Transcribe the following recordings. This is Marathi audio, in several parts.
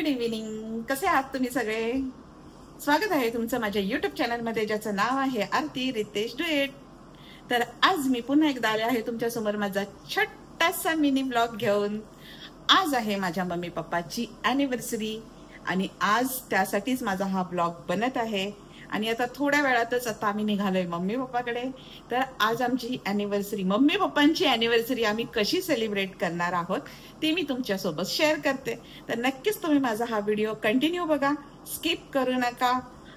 Good evening. कसे आहात तुम्ही सगळे? स्वागत आहे तुमचं माझ्या युट्यूब चॅनलमध्ये, ज्याचं नाव आहे आरती रितेश डुएट. तर आज मी पुन्हा एकदा आले आहे तुमच्या समोर माझा छोटासा मिनी ब्लॉग घेऊन. आज आहे माझ्या मम्मी पप्पाची अॅनिव्हर्सरी आणि आज त्यासाठीच माझा हा ब्लॉग बनत आहे. आणि आता थोड्या वेळातच आता आम्ही निघालोय मम्मी पप्पाकडे. तर आज आमची अॅनिव्हर्सरी, मम्मी पप्पांची अॅनिव्हर्सरी आम्ही कशी सेलिब्रेट करणार आहोत ते मी तुमच्यासोबत शेअर करते. तर नक्कीच तुम्ही माझा हा व्हिडिओ कंटिन्यू बघा, स्किप करू नका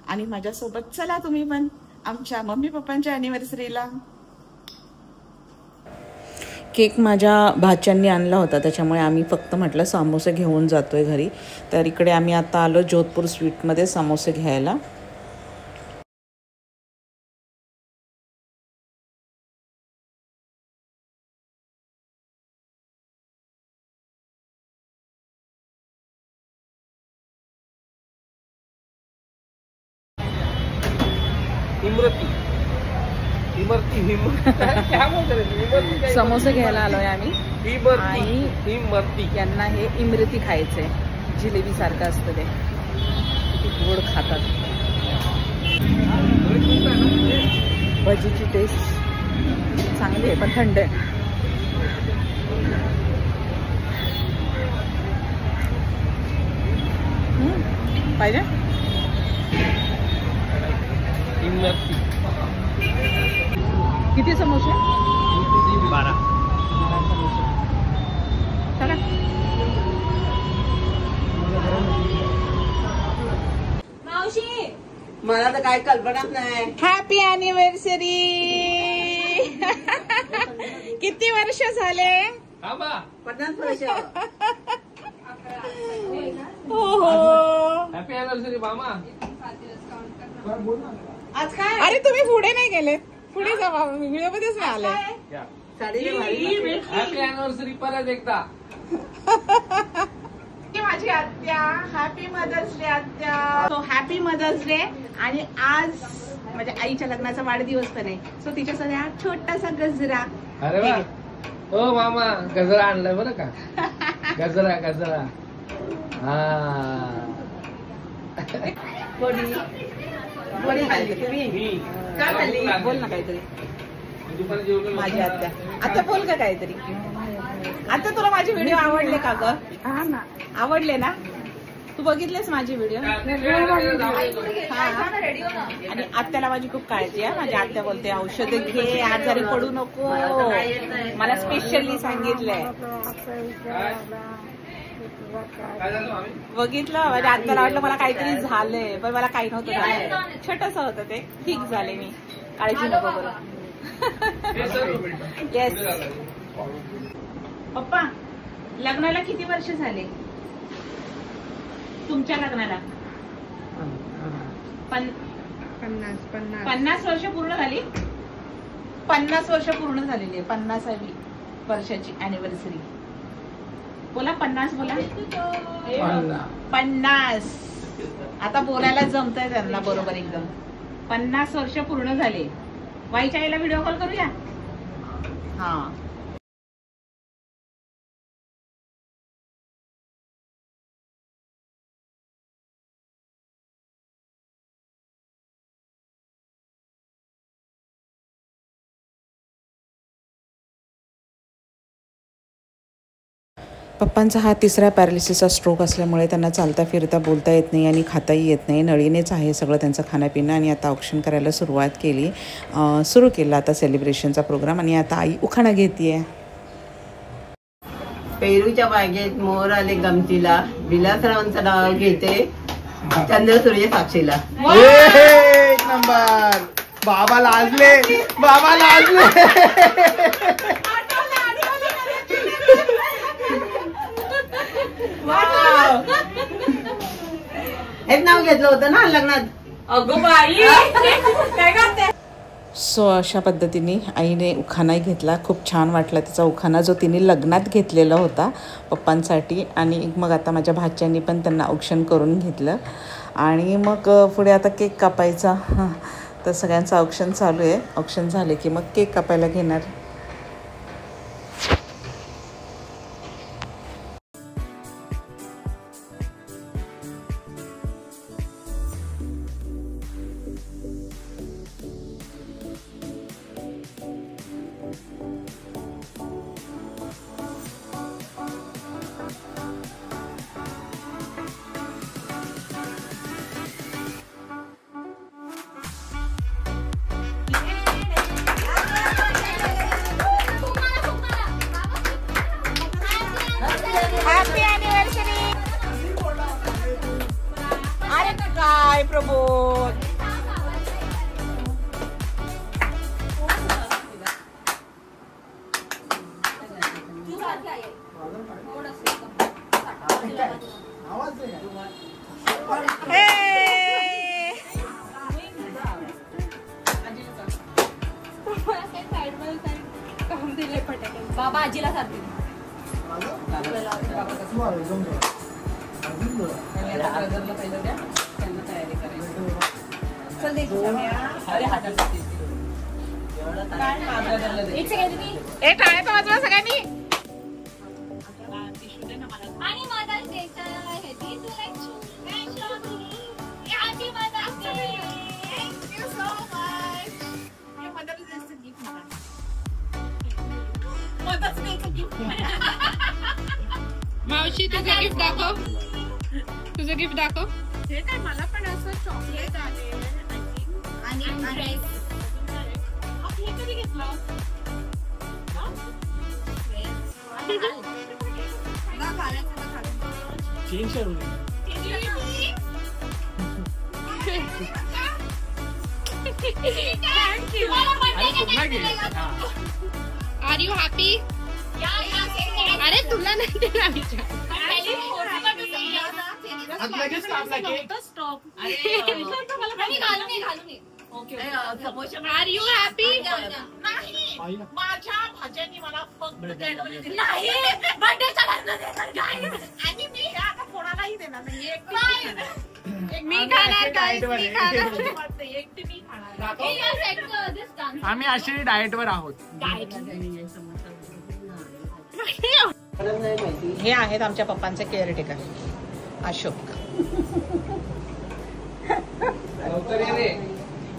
आणि माझ्यासोबत चला तुम्ही पण आमच्या मम्मी पप्पांच्या अॅनिव्हर्सरीला. केक माझ्या भाच्यांनी आणला होता, त्याच्यामुळे आम्ही फक्त म्हटलं समोसे घेऊन जातोय घरी. तर इकडे आम्ही आता आलो जोधपूर स्वीटमध्ये समोसे घ्यायला. समोसे घ्यायला आलोय आम्ही आणि यांना हे इमरती खायचंय. जिलेबी सारखं असतं ते, गोड खातात. भजीची टेस्ट चांगली आहे पण थंड आहे. पाहिजे किती समोसे? 12 समोसे. चला. मावशी, मला तर काय कल्पनाच नाही. Happy anniversary. किती वर्ष झाले? 50 वर्ष. हो हो, हॅपी अॅनिव्हर्सरी मामा. आज काय? अरे तुम्ही पुढे नाही गेले, पुढे जावा, व्हिडिओ मध्येच नाही आले. हॅपी अॅनिव्हर्सरी परत एकदा. माझी आत्या, हॅपी मदर्स डे आत्या. So happy mother's day. आणि आज माझ्या आईच्या लग्नाचा वाढदिवस पण आहे, सो तिच्यासाठी हा छोटासा गजरा. अरे वा. हो मामा, गजरा आणलाय बरं का. गजरा गजरा. हा बरी खाल्ली तुम्ही? काय खाल्ली? बोल ना काहीतरी. माझी आत्या, आता बोल का काहीतरी. आता तुला माझे व्हिडिओ आवडले का ग? आवडले ना? तू बघितलेस माझी व्हिडिओ? आणि आत्याला माझी खूप काळजी आहे. माझी आत्या बोलते औषध घे, आजारी पडू नको. मला स्पेशली सांगितलंय. बघितलं, माझ्या आत्याला वाटलं मला काहीतरी झालंय, पण मला काही नव्हतं झालं. छोटस होतं ते, ठीक झाले मी. काळजी नको करू. येस. पप्पा, लग्नाला किती वर्ष झाले तुमच्या लग्नाला? 50 वर्ष पूर्ण झाली. 50 वर्ष पूर्ण झालेली आहे. 50वी वर्षाची अॅनिव्हर्सरी. बोला 50. बोला 50. आता बोलायला जमतंय त्यांना बरोबर एकदम. 50 वर्ष पूर्ण झाले. वाईच्या आईला व्हिडिओ कॉल करूया. हा. पप्पांचा हा तिसरा पॅरालिसिसचा स्ट्रोक असल्यामुळे त्यांना चालता फिरता बोलता येत नाही आणि खाताही येत नाही. नळीनेच आहे सगळं त्यांचं खाणंपिणं. आणि आता ऑप्शन करायला सुरू केला आता सेलिब्रेशनचा प्रोग्राम. आणि आता आई उखाणा घेतीये. पेरूच्या बागेत मोर आले गमतीला, विलासरावांचं नाव घेते चंद्र सूर्य साक्षीला. एक नंबर. बाबा लाजले, बाबा लाजले. हेच नाव घेतलं होतं ना लग्नात. अगं बाई, काय करते? सो अशा पद्धतीने आईने उखाणा घेतला. खूप छान वाटला तिचा उखाणा, जो तिने लग्नात घेतलेला होता पप्पांसाठी. आणि मग आता माझ्या भाच्यांनी पण त्यांना औक्षण करून घेतलं. आणि मग पुढे आता केक कापायचा. तर सगळ्यांचं औक्षण चालू आहे. औक्षण झाले की मग केक कापायला घेणार. Happy anniversary. अरे काय प्रबोध. बाबा आजीला सांगते. एक टाळ्या वाजवा सगळ्यांनी. आणि मदर्स डेचा आहे ती तुला happy mother's day. Thank you so much. मदर्स डेचं गिफ्ट मला. मदर्स डेचं गिफ्ट. मावशी तुझं गिफ्ट दाखव. तुझं गिफ्ट दाखव. हे काय मला पण असं चॉकलेट आले आणि ड्रेस. हे कधी घेतलं? Are you happy? अरे तुला नाही देणार. Are you happy? नाही, माझ्या भाज्यांनी मला फक्त आणि मी आता कोणालाही देणार नाही. मी खाणार guys, मी खाणार. एकटी मी खाणार. आम्ही अशी डाएट वर आहोत. हे आहेत आमच्या पप्पांचे केअरटेकर अशोक.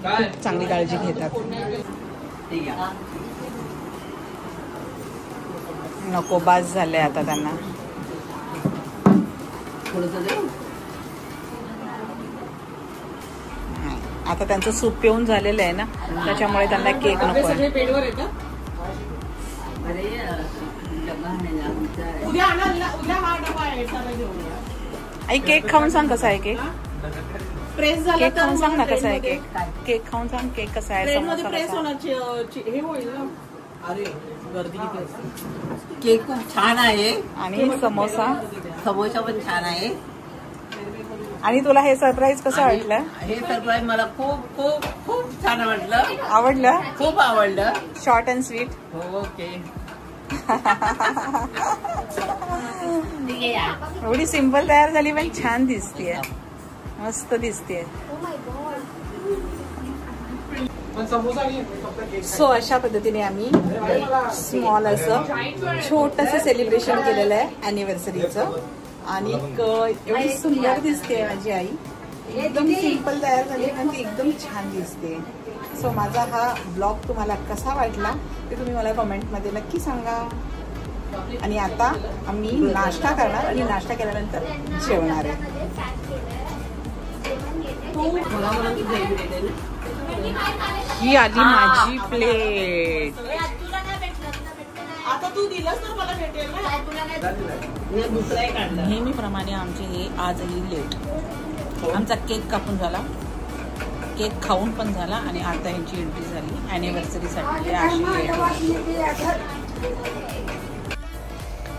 खूप चांगली काळजी घेतात. नको बास झाले आता त्यांना. आता त्यांचं सूप पिऊन झालेलं आहे ना, त्याच्यामुळे त्यांना केक नको आहे. आई केक खाऊन सांग कसा आहे केक. प्रेस झाला केक खाऊन सांग ना कसा आहे केक. केक खाऊन सांग केक कसा आहे. समोसा प्रेस कसा आहे? होणार हे होईल ना. अरे गर्दी किती असते. केक खूप छान आहे आणि समोसा समोसा पण छान आहे. आणि तुला हे सरप्राईज कसं वाटलं? हे सरप्राईज मला खूप खूप खूप छान वाटलं. आवडलं? खूप आवडलं. Short and sweet. ओके. एवढी सिंपल तयार झाली पण छान दिसतीये. मस्त दिसतीये. सो अशा पद्धतीने आम्ही स्मॉल असं छोटंसं सेलिब्रेशन केलेलं आहे अॅनिव्हर्सरीचं. आणि एवढी सुंदर दिसते माझी आई. एकदम सिंपल तयार झाली पण ती एकदम छान दिसते. सो माझा हा ब्लॉग तुम्हाला कसा वाटला ते तुम्ही मला कमेंटमध्ये नक्की सांगा. आणि आता आम्ही नाश्ता करणार आणि नाश्ता केल्यानंतर जेवणार आहे. ही आली माझी प्लेट. आता तू दिलंस तर मला भेटेल ना. नेहमीप्रमाणे आमचे हे आजही लेट. आमचा केक कापून झाला, केक खाऊन पण झाला आणि आता यांची एंट्री झाली अॅनिव्हर्सरीसाठी.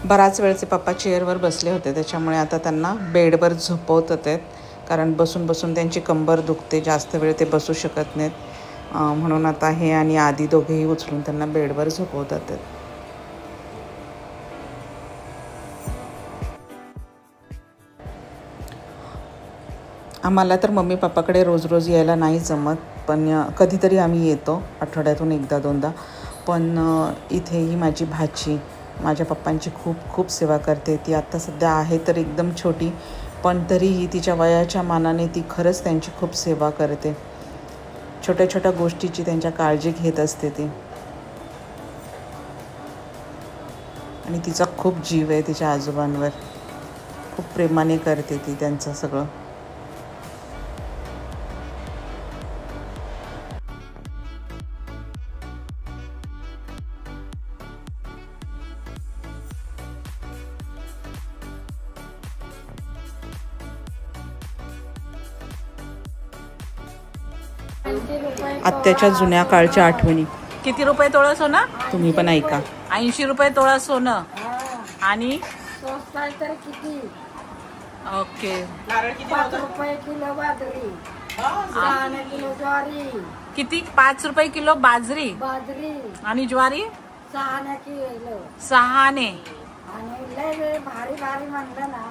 बराच वेळचे पप्पा चेअरवर बसले होते त्याच्यामुळे आता त्यांना बेडवर झोपवत होते. कारण बसून बसून त्यांची कंबर दुखते, जास्त वेळ ते बसू शकत नाहीत. म्हणून आता हे आणि आधी दोघेही उचलून त्यांना बेडवर झोपवतात. आम्हाला तर मम्मी पप्पाकडे रोज रोज यायला नाही जमत, पण कधीतरी आम्ही येतो आठवड्यातून एकदा दोनदा. पण इथेही माझी भाची माझ्या पप्पांची खूप खूप सेवा करते. ती आत्ता सध्या आहे तर एकदम छोटी, पण तरीही तिच्या वयाच्या मानाने ती खरंच त्यांची खूप सेवा करते. छोट्या छोट्या गोष्टीची त्यांच्या काळजी घेत असते ती. आणि तिचा खूप जीव आहे तिच्या आजोबांवर. खूप प्रेमाने करते ती त्यांचं सगळं. आत्याच्या जुन्या काळच्या आठवणी. किती रुपये तोळा सोनं? तुम्ही पण ऐका. 80 रुपये तोळा सोनं. आणि ओके. 5 रुपये किलो बाजरी, 6 किलो ज्वारी, किती? 5 रुपये किलो बाजरी बाजरी आणि ज्वारी 6 किलो. 6 ने. आणि लय भारी भारी म्हणलं ना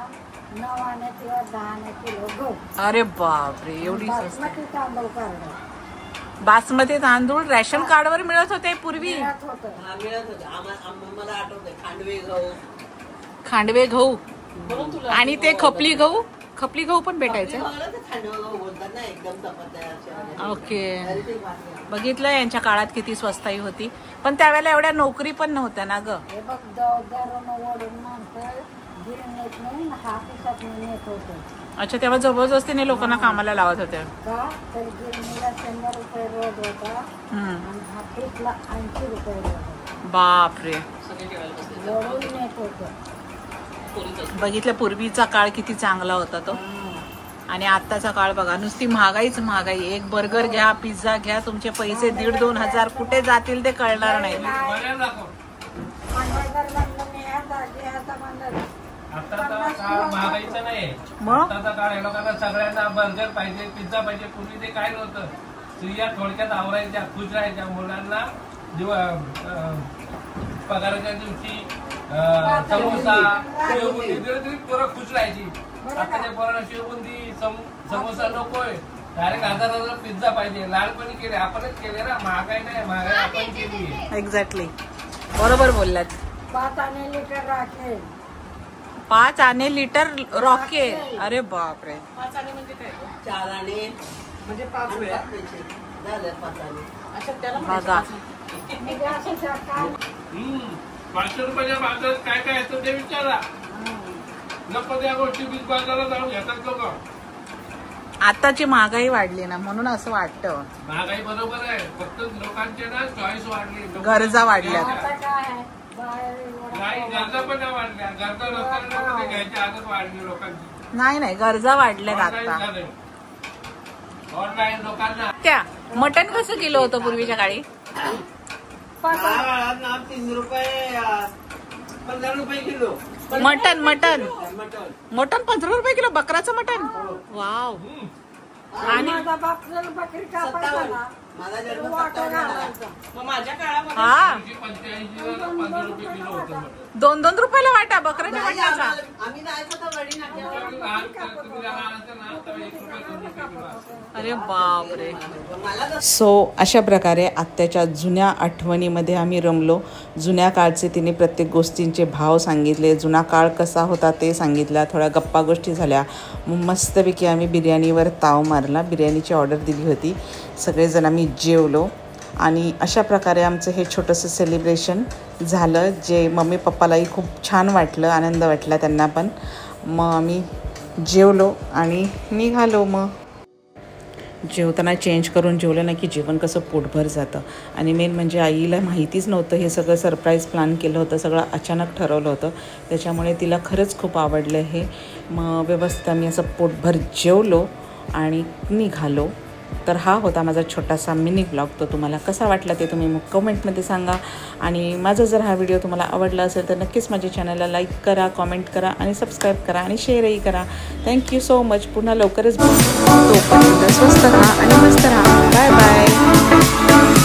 9 किंवा 10 किलो गहू. अरे बापरे, एवढी स्वस्त. बासमती तांदूळ काढलं. बासमती तांदूळ रॅशन कार्ड वर मिळत होते पूर्वी. मिळत होतं. मिळत होतं. मला आठवतंय खांडवे गहू, खांडवे गहू आणि ते खपली गहू. खपली गहू पण भेटायचे. खांडवे गहू बोलतात ना, एकदम चपात्या. ओके. बघितलं यांच्या काळात किती स्वस्ताई होती. पण त्यावेळेला एवढ्या नोकरी पण नव्हत्या ना ग. हे बघ दरून ओढून नंतर गिरणीत नाही हातीसात नेत होतं. अच्छा, तेव्हा जबरदस्तीने लोकांना कामाला लावत होते का तर गिरणीला 100 रुपये रोज होता आणि हातीसला 80 रुपये रोज होता. बापरे. ओढून नेत होतं. बघितलं पूर्वीचा काळ किती चांगला होता तो. आणि आत्ताचा काळ बघा, नुसती महागाईच महागाई. एक बर्गर घ्या, पिझ्झा घ्या, तुमचे पैसे 1,500-2,000 हजार कुठे जातील ते कळणार नाही. महागाईचं नाही. आताचा काळ या लोकांना सगळ्यांना बर्गर पाहिजे, पिझ्झा पाहिजे. पूर्वी ते काय नव्हतं. स्त्रिया थोडक्यात आवरायच्या, खुश राहायच्या. मुलांना पगाराच्या दिवशी समोसा, शेवबुंदी दिलं तरी पोरं खुश राहायची. आताच्या पोरांना शेवबुंदी, समोसा नकोय. डायरेक्ट 1000 पिझ्झा पाहिजे. लहानपणी केले, आपणच केले ना. महागाई नाही, महागाई आपण केली. एक्झॅक्टली, बरोबर बोललात. 5 आणे लिटर राखेल. 5 आणे लिटर रॉकेल. अरे बापरे. 5 आणे म्हणजे काय? 4 आणे म्हणजे 5 वेळा झालं 5 आणे. अच्छा, त्याला बघा. म्हणजे असं काय 500 रुपयाच्या बाजारात काय काय येतं ते विचारा. नको त्या गोष्टी बीज बाजारात जाऊन घेतात लोक. आताची महागाई वाढली ना, म्हणून असं वाटतं. महागाई बरोबर आहे, फक्त लोकांचे ना चॉईस वाढली, गरजा वाढल्या. आता काय आहे नाही गरजा पण नाही वाढल्या. गरजा लोकांना ते घ्यायची आदत वाढली लोकांची. नाही गरजा वाढल्यात आता. ऑनलाईन लोकांना. त्या मटण कसं किलो होतं पूर्वीच्या काळी? 3 रुपये 15 रुपये किलो. मटण 15 रुपये किलो. बकराचं मटण. वाव. आणि माझा बाप जर बकरी कापायचा ना, माझा जन्म वाटा घालायचा. मग माझ्या काळामध्ये हा 85 रुपये किलो होतं. 2-2 रुपयाला वाटा बकऱ्याच्या मटणाचा. आम्ही जायचो तर वडी अरे बापरे. सो अशा प्रकारे आत्याच्या जुन्या आठवणीमध्ये आम्ही रमलो. जुन्या काळचे तिने प्रत्येक गोष्टींचे भाव सांगितले, जुना काळ कसा होता ते सांगितला, थोड्या गप्पा गोष्टी झाल्या. मस्तपैकी आम्ही बिर्याणीवर ताव मारला. बिर्याणीची ऑर्डर दिली होती. सगळेजण आम्ही जेवलो आणि अशा प्रकारे आमचं हे छोटंसं सेलिब्रेशन झालं, जे मम्मी पप्पालाही खूप छान वाटलं, आनंद वाटला त्यांना पण. मग आम्ही जेवलो आणि निघालो. मग जेवताना चेंज करून जेवलं ना की जेवण कसं पोटभर जातं. आणि मेन म्हणजे आईला माहितीच नव्हतं, हे सगळं सरप्राईज प्लॅन केलं होतं, सगळं अचानक ठरवलं होतं, त्याच्यामुळे तिला खरंच खूप आवडलं हे. मग व्यवस्थित आम्ही असं पोटभर जेवलो आणि निघालो. तर हा होता माझा छोटासा मिनी ब्लॉग. तो तुम्हाला कसा वाटला ते तुम्ही मग कमेंटमध्ये सांगा. आणि माझा जर हा व्हिडिओ तुम्हाला आवडला असेल तर नक्कीच माझ्या चॅनलला लाईक करा, कमेंट करा आणि सबस्क्राईब करा आणि शेअरही करा. Thank you so much. पुन्हा लवकरच तोपर्यंत स्वस्त राहा आणि मस्त राहा. Bye bye.